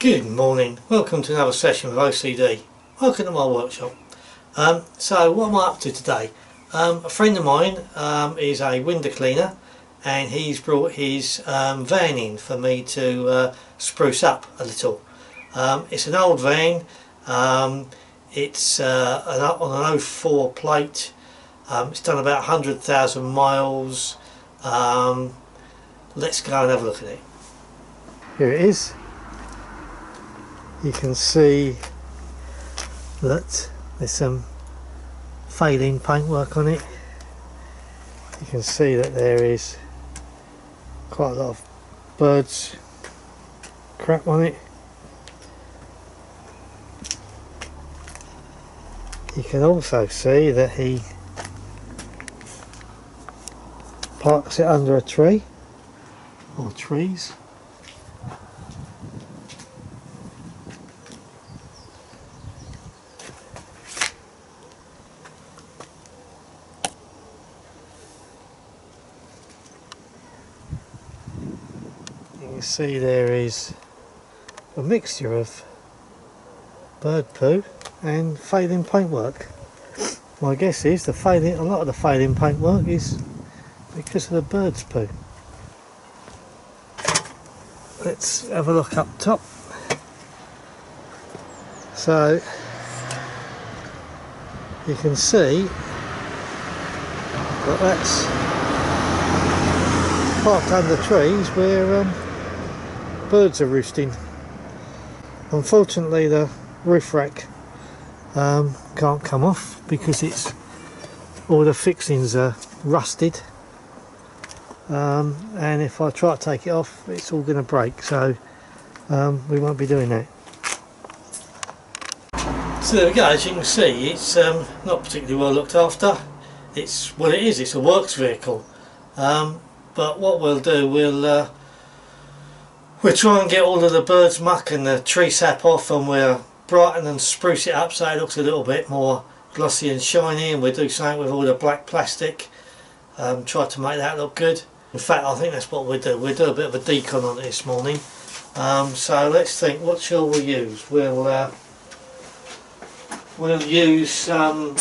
Good morning, welcome to another session with OCD. Welcome to my workshop. So what am I up to today? A friend of mine is a window cleaner, and he's brought his van in for me to spruce up a little. It's an old van, it's on an 04 plate, it's done about 100,000 miles. Let's go and have a look at it. Here it is. You can see that there's some fading paintwork on it. You can see that there is quite a lot of birds crap on it. You can also see that he parks it under a tree or trees. You can see there is a mixture of bird poo and fading paintwork. My guess is a lot of the fading paintwork is because of the bird's poo. Let's have a look up top. So you can see that that's parked under trees where birds are roosting. Unfortunately the roof rack can't come off because all the fixings are rusted, and if I try to take it off it's all going to break, so we won't be doing that. So there we go. As you can see, it's not particularly well looked after. It's a works vehicle, but what we'll do, we'll try and get all of the bird's muck and the tree sap off, and we'll brighten and spruce it up so it looks a little bit more glossy and shiny, and we'll do something with all the black plastic, try to make that look good. In fact, I think that's what we'll do. We'll do a bit of a decon on it this morning. So let's think, what shall we use? We'll use some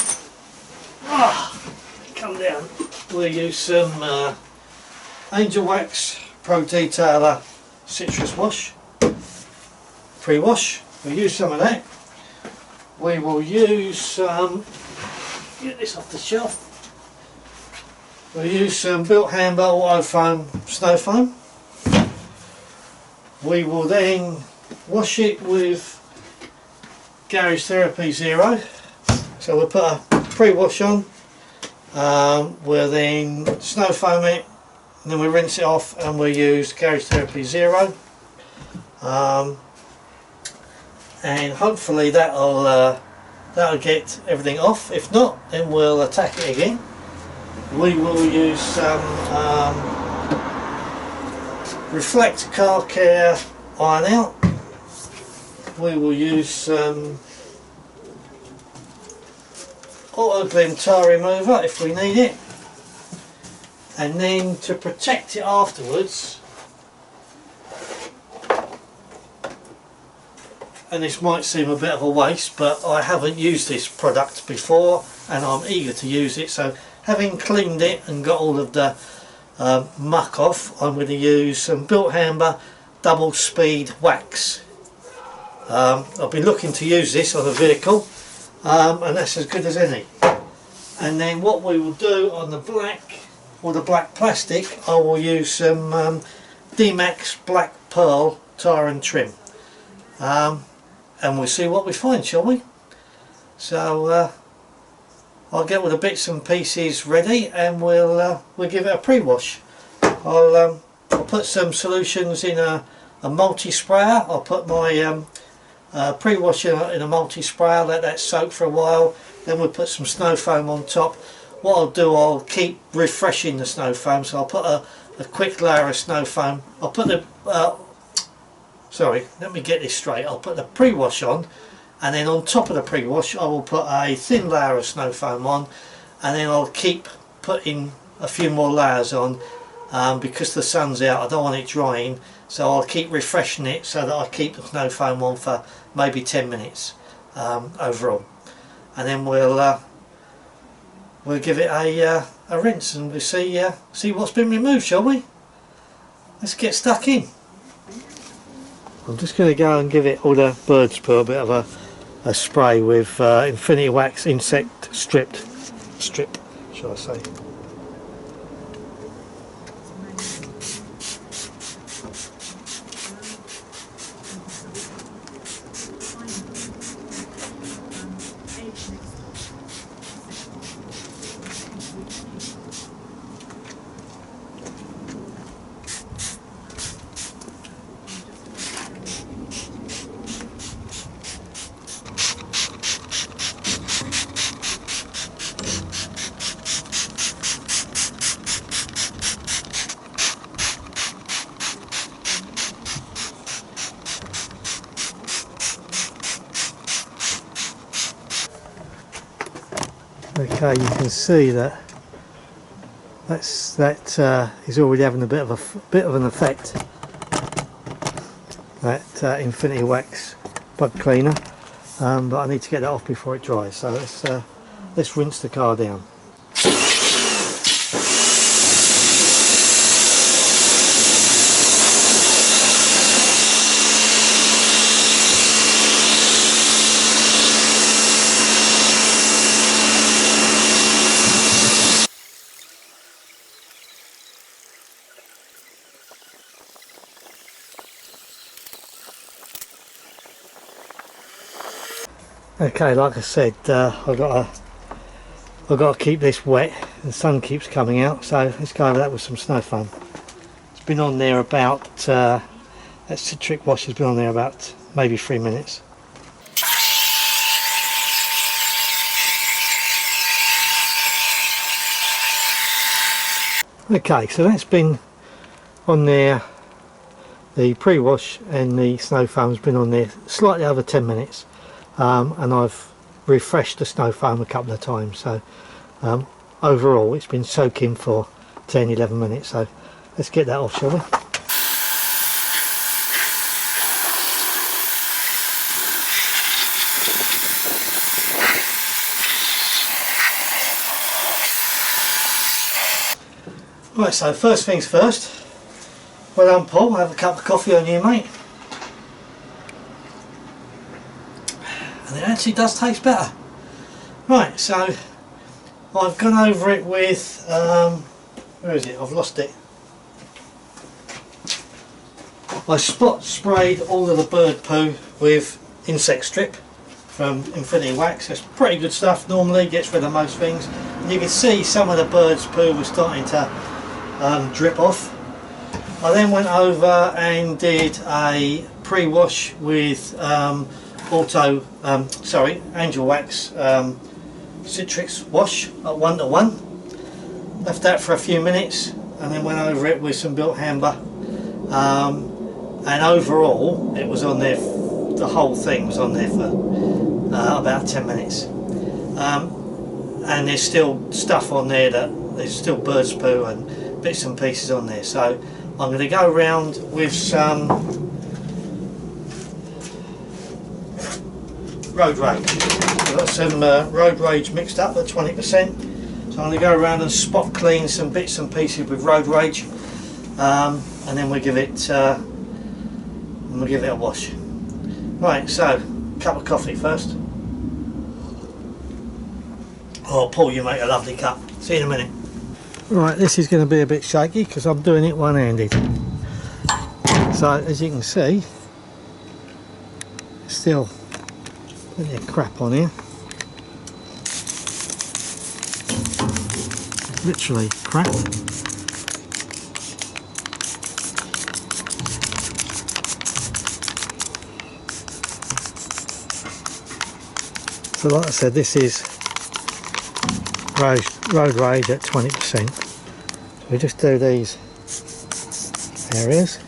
come down. We'll use some Angel Wax Pro Detailer Citrus Wash, PreWash. We'll use some of that. We will use some, get this off the shelf, we'll use some Bilt Hamber Auto Foam Snow Foam. We will then wash it with Garage Therapy Zero. So we'll put a pre-wash on, we'll then snow foam it, and then we rinse it off, and we'll use Garage Therapy Zero, and hopefully that'll get everything off. If not, then we'll attack it again. We will use some Reflect Car Care Iron Out. We will use some Auto Glym Tyre Remover if we need it, and then to protect it afterwards, and this might seem a bit of a waste, but I haven't used this product before and I'm eager to use it, so having cleaned it and got all of the muck off, I'm going to use some Bilt Hamber Double Speed Wax. I've been looking to use this on a vehicle, and that's as good as any. And then what we will do on the black, or the black plastic, I will use some DMax Black Pearl Tire and Trim, and we'll see what we find, shall we? So I'll get all the bits and pieces ready, and we'll give it a pre-wash. I'll put some solutions in a multi-sprayer. I'll put my pre-wash in a multi-sprayer, let that soak for a while, then we'll put some snow foam on top. What I'll do, I'll keep refreshing the snow foam, so I'll put a quick layer of snow foam. I'll put the sorry, let me get this straight. I'll put the pre-wash on, and then on top of the pre-wash I will put a thin layer of snow foam on, and then I'll keep putting a few more layers on because the sun's out. I don't want it drying, so I'll keep refreshing it so that I keep the snow foam on for maybe 10 minutes overall, and then we'll give it a rinse, and we'll see what's been removed, shall we? Let's get stuck in. I'm just going to go and give it all the bird's poo a bit of a spray with Infinity Wax insect strip, shall I say. Okay, you can see that is already having a bit of an effect. That Infinity Wax bug cleaner, but I need to get that off before it dries. So let's rinse the car down. Okay, like I said, I've got to keep this wet. The sun keeps coming out, so let's go over that with some snow foam. It's been on there about that citric wash has been on there about maybe 3 minutes. Okay, so that's been on there. The pre-wash and the snow foam has been on there slightly over 10 minutes. And I've refreshed the snow foam a couple of times, so overall it's been soaking for 10-11 minutes. So let's get that off, shall we? Right, so first things first, well done Paul, have a cup of coffee on you, mate. And it actually does taste better. Right, so I've gone over it with, where is it? I've lost it. I spot sprayed all of the bird poo with insect strip from Infinity Wax. It's pretty good stuff, normally gets rid of most things. And you can see some of the bird's poo was starting to drip off. I then went over and did a pre-wash with Angel Wax Citrix wash at 1:1. Left that for a few minutes and then went over it with some Bilt Hamber, and overall it was on there, the whole thing was on there for about 10 minutes, and there's still stuff on there, there's still bird's poo and bits and pieces on there, so I'm going to go around with some Road Rage. I've got some Road Rage mixed up at 20%, so I'm going to go around and spot clean some bits and pieces with Road Rage, and then we'll give it a wash. Right, so cup of coffee first. Oh Paul, you make a lovely cup. See you in a minute. Right, this is going to be a bit shaky because I'm doing it one-handed. So as you can see, still plenty of crap on here. It's literally crap. So like I said, this is Road Rage at 20%. So we just do these areas.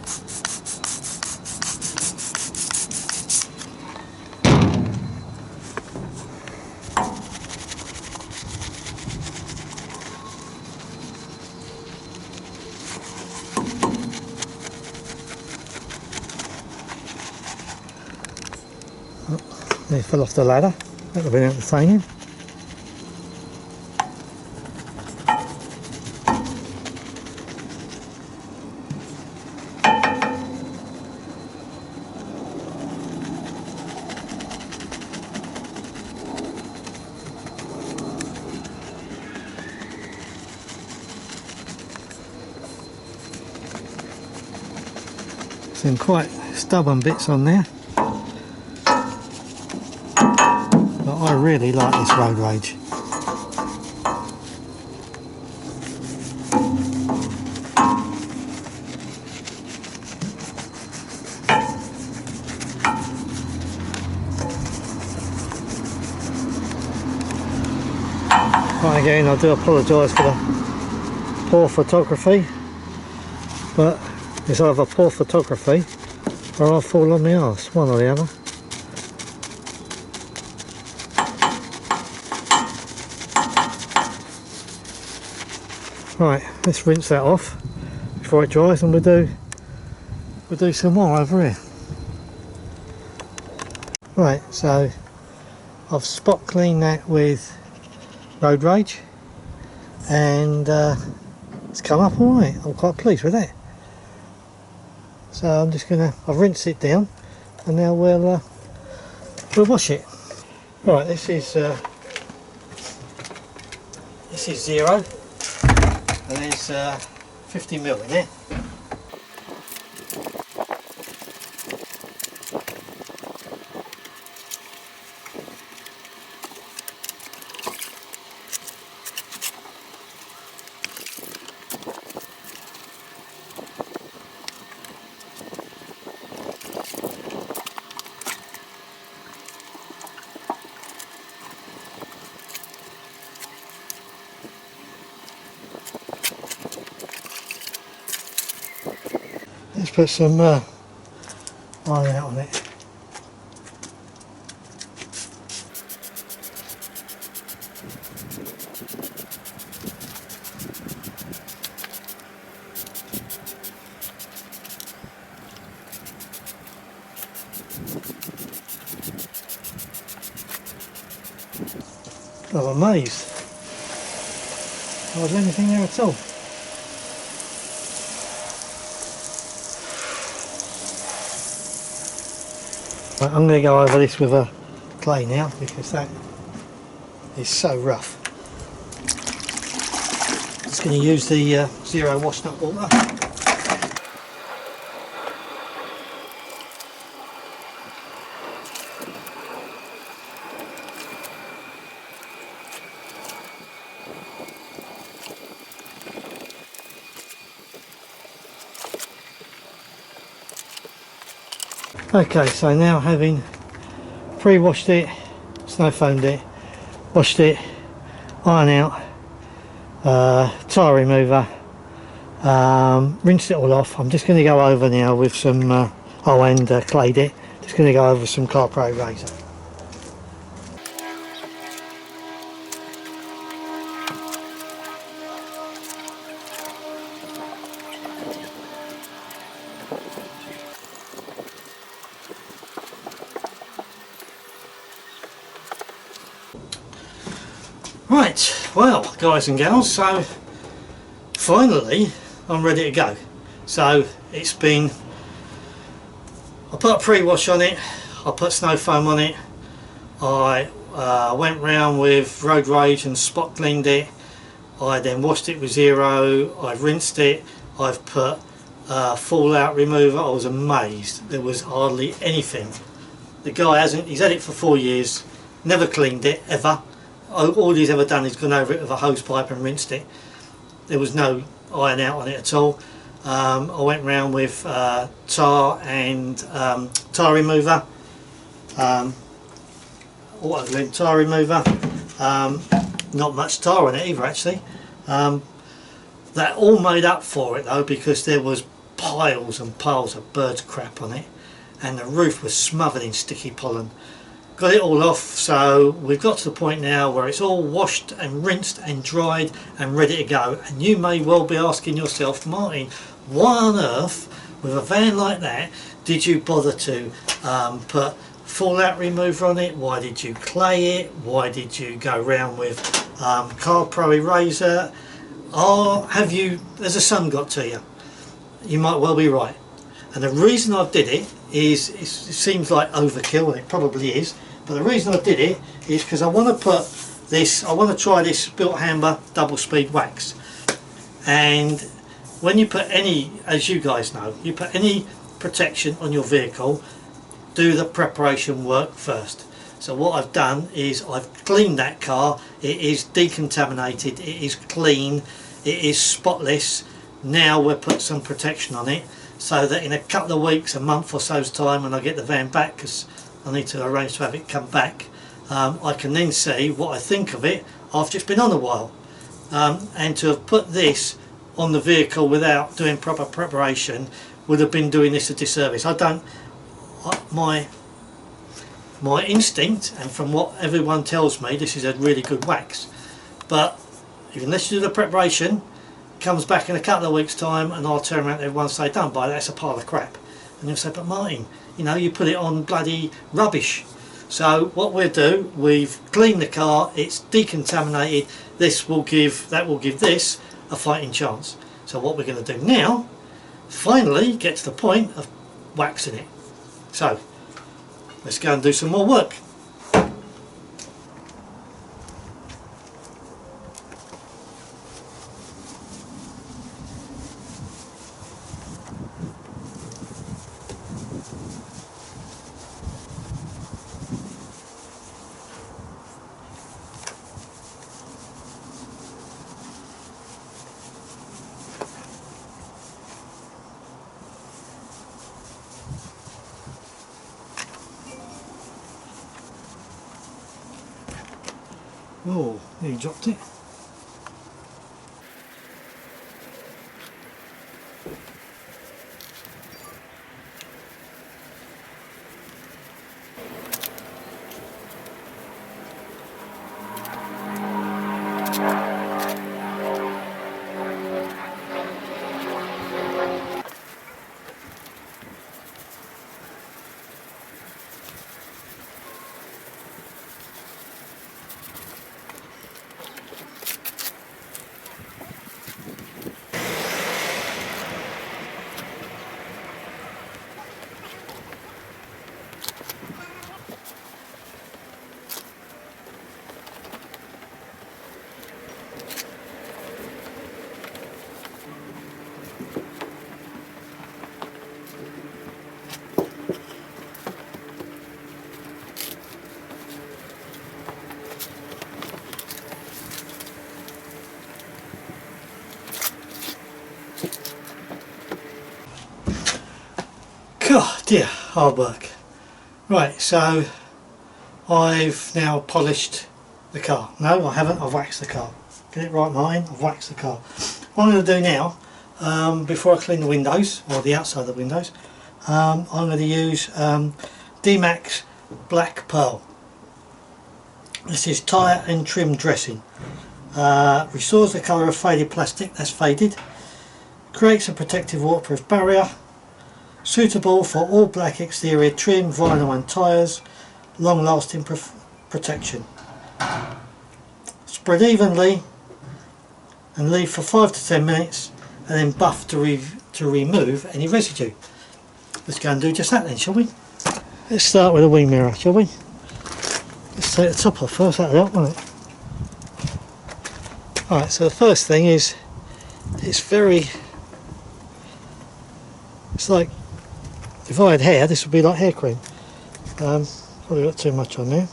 He fell off the ladder. That would have been entertaining. Some quite stubborn bits on there, but I really like this road rage. Right, again, I do apologise for the poor photography, but it's either poor photography or I'll fall on my arse, one or the other. Right, let's rinse that off before it dries, and we'll do some more over here. Right, so I've spot cleaned that with Road Rage, and it's come up alright. I'm quite pleased with that. So I'm just I've rinsed it down, and now we'll wash it. Right, this is 0, and there's 50ml in it. Let's put some iron out on it. I'm amazed. There wasn't anything there at all. Right, I'm going to go over this with a clay now, because that is so rough. Just going to use the 0 wash nut water. Okay, so now having pre-washed it, snow foamed it, washed it, iron out, tyre remover, rinsed it all off. I'm just going to go over now with some, clayed it. Just going to go over some CarPro Razor. Right, well guys and gals, so finally I'm ready to go. So it's been, I put a pre-wash on it, I put snow foam on it, I went round with Road Rage and spot cleaned it, I then washed it with 0, I've rinsed it, I've put fallout remover. I was amazed, there was hardly anything. The guy he's had it for 4 years, never cleaned it ever. All he's ever done is gone over it with a hose pipe and rinsed it. There was no iron out on it at all. I went round with tar and tyre remover, auto-glint tyre remover. Not much tar on it either actually. That all made up for it though, because there was piles and piles of birds crap on it, and the roof was smothered in sticky pollen. Got it all off, so we've got to the point now where it's all washed and rinsed and dried and ready to go. And you may well be asking yourself, Martin, why on earth with a van like that did you bother to put fallout remover on it? Why did you clay it? Why did you go round with CarPro Razor? Or have you, has the sun got to you? You might well be right. And the reason I did it is, it seems like overkill, and it probably is, but the reason I did it is because I want to put this, I want to try this Bilt Hamber double speed wax. And when you put any, as you guys know, you put any protection on your vehicle, do the preparation work first. So what I've done is I've cleaned that car. It is decontaminated, it is clean, it is spotless. Now we'll put some protection on it so that in a couple of weeks, a month or so's time, when I get the van back, because I need to arrange to have it come back, I can then see what I think of it after it's been on a while. And to have put this on the vehicle without doing proper preparation would have been doing this a disservice. I don't, my instinct, and from what everyone tells me, this is a really good wax, but unless you do the preparation, it comes back in a couple of weeks time and I'll turn around to everyone and say, don't buy that, it's a pile of crap. And you'll say, but Martin, you know, you put it on bloody rubbish. So what we'll do, we've cleaned the car, it's decontaminated, this will give, that will give this a fighting chance. So what we're going to do now, finally get to the point of waxing it. So let's go and do some more work. Oh, he dropped it. God dear, hard work. Right, so I've now polished the car. No, I haven't, I've waxed the car. Get it right, Martin, I've waxed the car. What I'm going to do now, before I clean the windows, or the outside of the windows, I'm going to use DMax Black Pearl. This is tyre and trim dressing. Restores the colour of faded plastic, that's faded. Creates a protective waterproof barrier. Suitable for all black exterior trim, vinyl and tyres. Long lasting protection. Spread evenly and leave for 5 to 10 minutes and then buff to remove any residue. Let's go and do just that then, shall we? Let's start with a wing mirror, shall we? Let's take the top off first, that'll help, won't it? Alright, so the first thing is, it's like, if I had hair, this would be like hair cream. Probably got too much on there.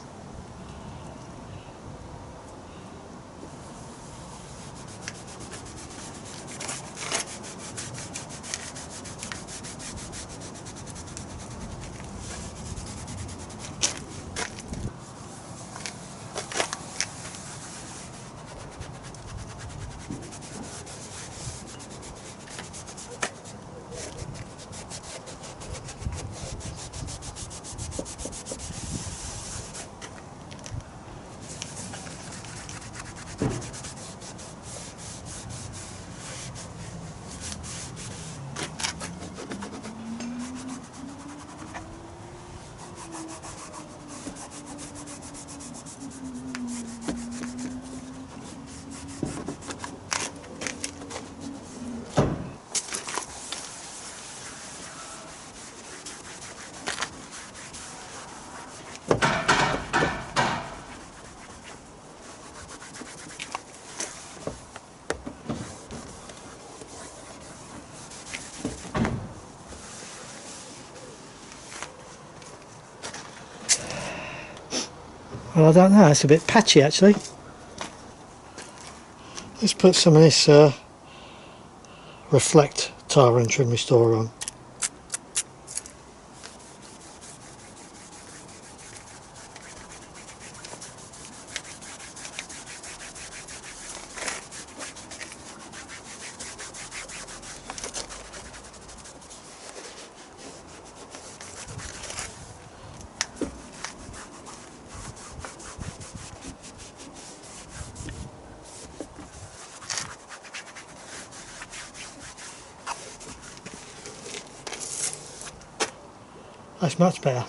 Well, I don't know, it's a bit patchy actually. Let's put some of this Reflect Tyre and Trim Restorer on. That's much better.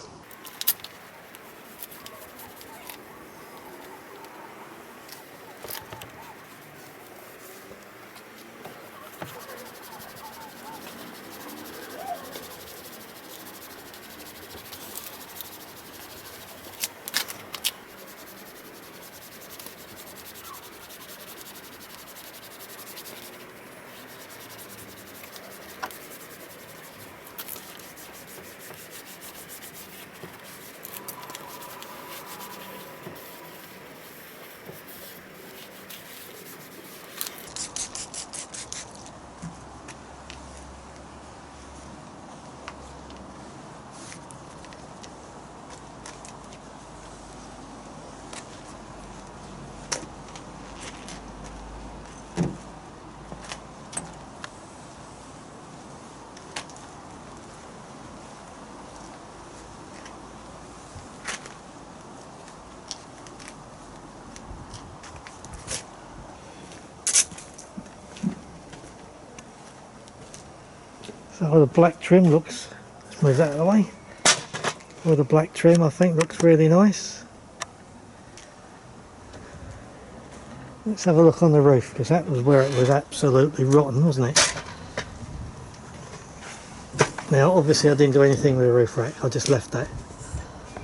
So the black trim looks, let's move that out of the way. Well, the black trim I think looks really nice. Let's have a look on the roof, because that was where it was absolutely rotten, wasn't it? Now obviously I didn't do anything with the roof rack, I just left that.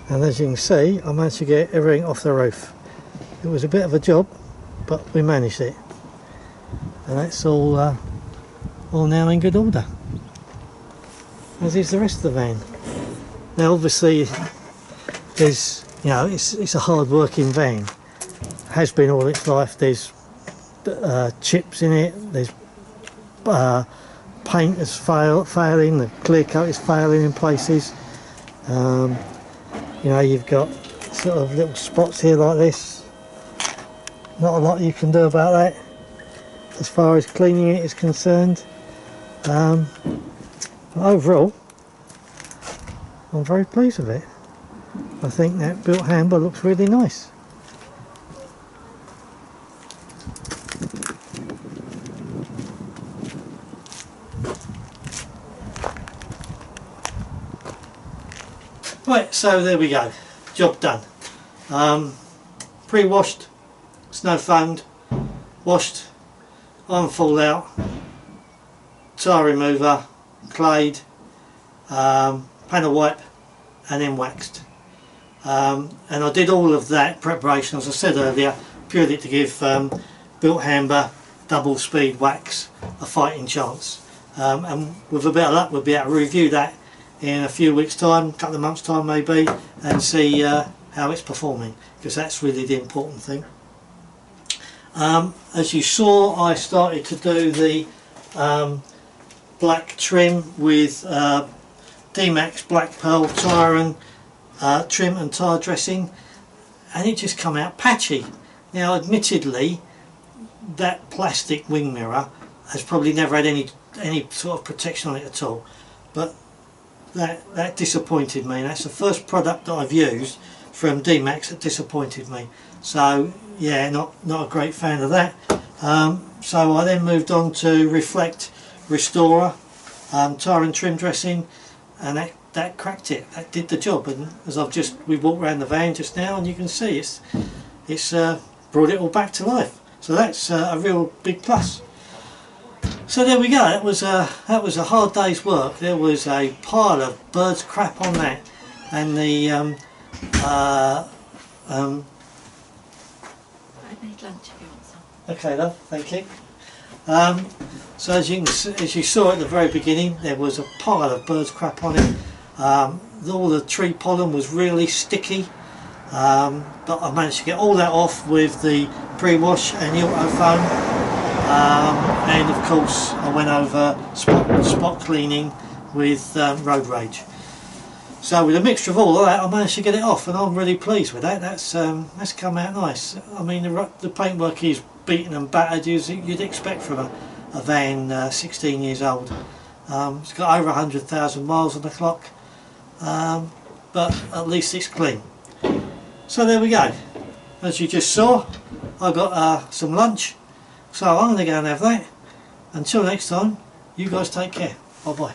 And as you can see, I managed to get everything off the roof. It was a bit of a job, but we managed it. And that's all now in good order, as is the rest of the van. Now obviously there's, you know, it's a hard working van, has been all its life. There's chips in it, there's paint is failing, the clear coat is failing in places. You know, you've got sort of little spots here like this. Not a lot you can do about that as far as cleaning it is concerned. But overall, I'm very pleased with it. I think that Bilt Hamber looks really nice. Right, so there we go, job done. Pre-washed, snow foamed, washed, iron fall out, tyre remover, clayed, panel wipe, and then waxed. And I did all of that preparation, as I said earlier, purely to give Bilt Hamber double speed wax a fighting chance. And with a bit of luck we'll be able to review that in a few weeks time, a couple of months time maybe, and see how it's performing, because that's really the important thing. As you saw, I started to do the black trim with DMax black pearl tyre and trim and tyre dressing, and it just come out patchy. Now admittedly that plastic wing mirror has probably never had any sort of protection on it at all, but that disappointed me. That's the first product that I've used from DMax that disappointed me. So yeah, not a great fan of that. So I then moved on to Reflect Restorer, tyre and trim dressing, and that that cracked it, that did the job. And as we walked around the van just now, and you can see it's brought it all back to life. So that's a real big plus. So there we go. That was a hard day's work. There was a pile of bird's crap on that, and the I made lunch if you want some. okay, love, thank you. So as you saw at the very beginning, there was a pile of bird's crap on it. All the tree pollen was really sticky, but I managed to get all that off with the PreWash and the auto foam, and of course I went over spot cleaning with Road Rage. So with a mixture of all of that, I managed to get it off, and I'm really pleased with that. That's come out nice. I mean, the paintwork is beaten and battered as you'd expect from a van 16 years old. It's got over 100,000 miles on the clock, but at least it's clean. So there we go. As you just saw, I got some lunch, so I'm going to go and have that. Until next time, you guys take care. Bye bye.